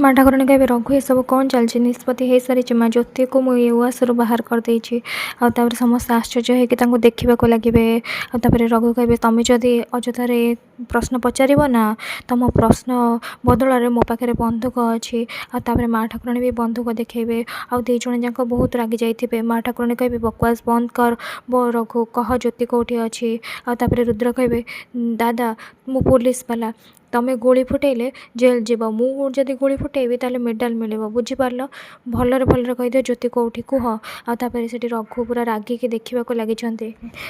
माँ ठाकुराणी कहबे रघु ये सब कौन चलछि निष्पत्ति हो सारी माँ ज्योति को मुझे उआसरू बाहर करदे आउे समस्त आश्चर्य होकर देखा लगे रघु कहबे तुम जदि अଯଥାर प्रश्न पचार ना तुम प्रश्न बदल मो पाखे बंधुक अच्छी आउे माँ ठाकुराणी भी बंधुक देखेबे आउ दी जण जाक बहुत रागी जाइए माँ ठाकुराणी कहबे बकवास बंद कर रघु कह ज्योति कौटी अच्छी आउे रुद्र कहबे दादा मु पुलिस वाला तुम्हें गोली फुटेले जेल जीव मुझे गोली फुटेबी ताले मेडाल मिले बुझीपार भलरे भलरे कहीदे ज्योति कौटी कह आउे से रघु पूरा रागिकी देखा लगी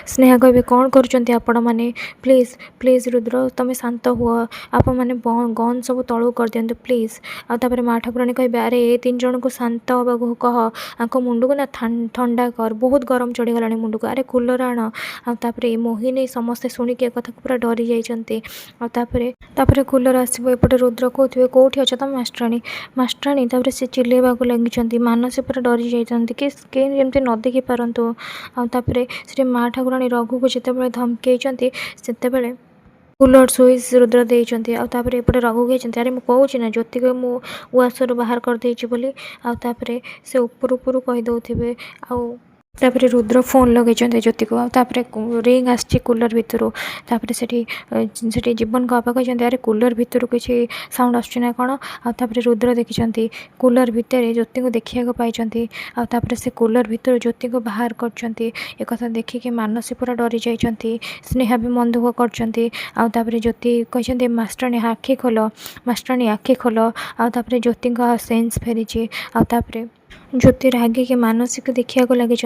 स्नेहा कहबे कौन कर मैंने प्लीज प्लीज रुद्र तुम शांत हुआ आप मैंने गन सब तलू कर दिंतु प्लीज आउे माँ ठाकुराणी कहबे अरे ये 3 जन को शांत हाँ कह आंक मुंड को ना ठंडा कर बहुत गरम चढ़ीगला मुंड को अरे कूलर आण आउे मोहिनी समस्ते शुणिक एक कथा पूरा डरी जाइए तापर कूलर आसो एपटे रुद्र कौथे कौटी अच्छे तुम मास्टराणी मास्टराणी तापर से चिल्लेवा लगी मानसी पूरा डरी जाइए कि जमी न देखी पारतु आउे से माँ ठाकुराणी रघु को जिते धमकी से कूलर सुइच रुद्र देते आउे एपटे रघु कहते अरे मुझे कहूँ ना ज्योति को मु उआसरू बाहर करदे आउे से उपर उपर कहीदे तापर रुद्र फोन लगे ज्योति को तापर रिंग आसी कूलर भितर तापर से जीवन को बापा कहते अरे कूलर भितर किसी साउंड आसना कौन आउे रुद्र देखी कूलर भितर ज्योति को देखा पाई आउे से कूलर भितर ज्योति को बाहर कर देखिए मानसी पूरा डरी जाइए स्नेहा भी मन दुख कर ज्योति कहते मास्टराणी आखि खोल मास्टराणी आखि खोल आउे ज्योति सेन्स फेरी आउे ज्योति रागिकी मानसी को देखा लगी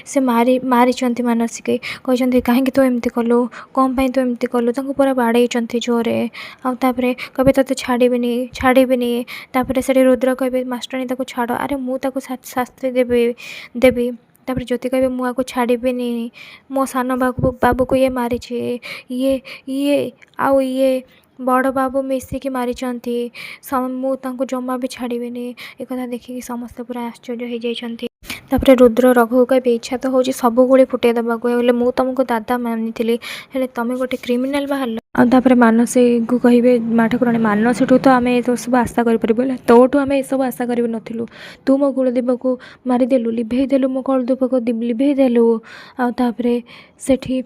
से मारी मानसी कहते कहीं तू एमती कलु कौन तू एमती कलु पूरा बाड़े जोरे आउे कहे तो छाड़बी तापर से रुद्र कहे मास्टराणी छाड़ अरे मुझे शास्त्री देवी तापर ज्योति कहे मुझे छाड़बी मो सान बाबू को ये मारी ये आउ ये बड़ बाबू मिसिकी मारी मुझे जमा भी छाड़बी एक देखिए समस्त पूरा आश्चर्य हो जाइए तापर रुद्र रघु कहबे इच्छा तो होची सब गोली फुटे देवाक मुझे तुमको दादा मानी हेले तुम गोटे क्रिमिनाल बाहर आउे मानसी को कहे माँ ठाकुराणी मानसी तो आम ये सब आशा करें तोठू आम सब आशा कर नु तू मो कुलदीप को मारिदेलु लिभेदेलु मो कुलदीप को लिभेदेलु आउे से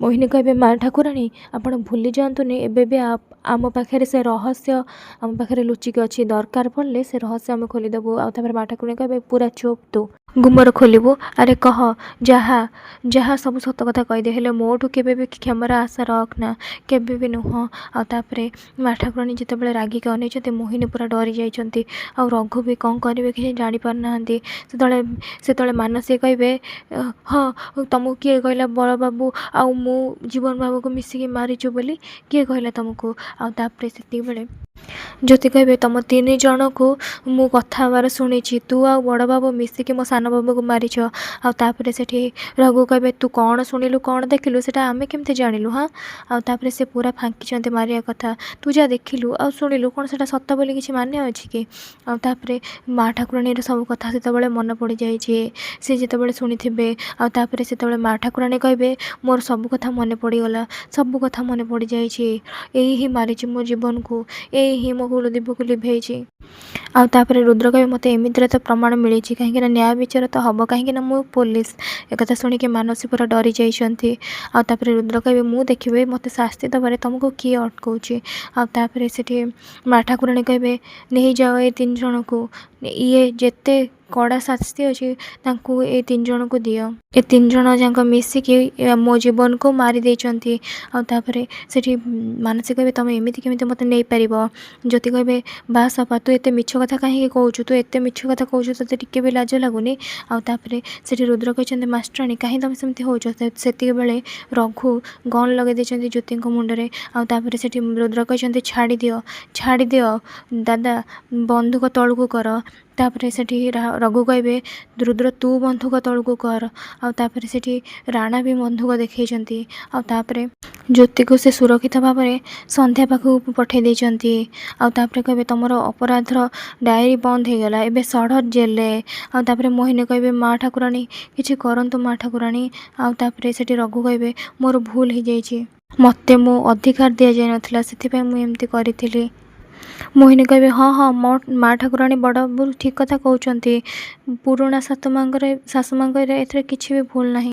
मोहिनी कहे माँ ठाकुराणी आपण भूली जातुनि एबे भी आम पाखे से रहस्य आम पाखे लुचिक अच्छी दरकार पड़े से रहस्य आम खोलीदेबू आउे माँ ठाकुराणी कहे पूरा चुप तू गुमर खोलू अरे कह जहाँ जहाँ सब सत कथा कहीदे हेले मोठू केबे भी क्षमार आशा रखना केबे भी नुह आउे माँ ठाकुराणी जिते रागिक अने मोहिनी पूरा डरी जाइए आ रघु भी कौन करेंगे कि जापारना से मानसी कहे हाँ तुमको किए कहला बड़ बाबू आउ मु जीवन बाबू को मिसिकी मारिचु बोली किए कहला तुमको आउे से ज्योति कहे तुम 3 जन को मु कथबार शुणी तू आ बड़ बाबू मिसिकी मो सान बाबू को मारिछ आउे से रघु कहे तू कौन शुणिलु कौन देखिलु से आमे केमती जानिलु हाँ आउे से पूरा फांकी मारिया कथा तू जा देखिलु आ शुणिलु कौन से सत बोली किसी मान्य अच्छी कि आउे माँ ठाकुराणी सब कथा से मन पड़ जाइए सी जिते शुणी थे आउे से माँ ठाकुराणी कहे मोर सब कथा मन पड़गला सब कथा मन पड़ जाइए यही मारी मो जीवन को यही मो कुलदीप को लिभेजी आउे रुद्र कहे मत एमती तो प्रमाण मिली कहीं न्याय विचार तो हम कहीं मु पुलिस एक शुणिक मानसी पूरा डरी जाइए आउे रुद्र कहे मु देखिए मत शास्ति दबारे तुमको किए अटकाऊँच आउे से माँ ठाकुराणी कहे नहीं जाओ ये 3 जन को ये जिते कड़ा शास्ति अच्छी ये 3 जन को दियो ये 3 जन जाक मिसिकी मो जीवन को मारी देइचंती आउे से मानसी कहे तुम एमती केमी मत नहीं पार ज्योति कहे बा सपा तू एत मिछ कथा कहीं कहूँ तू एत मिछ कथा कहूँ तो टे भी लाज लगुनि आउे से रुद्र कहते मास्टराणी कहीं तुम सेमती हो बेले रघु गन लगे देते ज्योति मुंडे आउे से रुद्र कहते छाड़ी दियो दादा बंधुक तलू कर तापर से रघु कहे रुद्र तू बंधुक तलू कर आउे से राणा भी बंधुक देखते आउे ज्योति को से सुरक्षित भाव में संध्या पाखक पठे देते आउे कहे तुमर अपराधर डायरी बंद हो गला एबे सड़र जेले आउे मोहिनी कहे माँ ठाकुराणी किसी करंतु माँ ठाकुराणी आउे से रघु कहे मोर भूल हो जाइए मते मो अधिकार दि जाए नाला से मुझे करी ମୋହିନୀ କହିବେ ହଁ ହଁ ମୋ ମା ଠାକୁରାଣୀ ବଡ଼ ଠିକ୍ କଥା କହୁଛନ୍ତି। ପୁରୁଣା ଶାଶୁମାଙ୍କର ଏଥିରେ କିଛି ବି ଭୁଲ ନାହିଁ।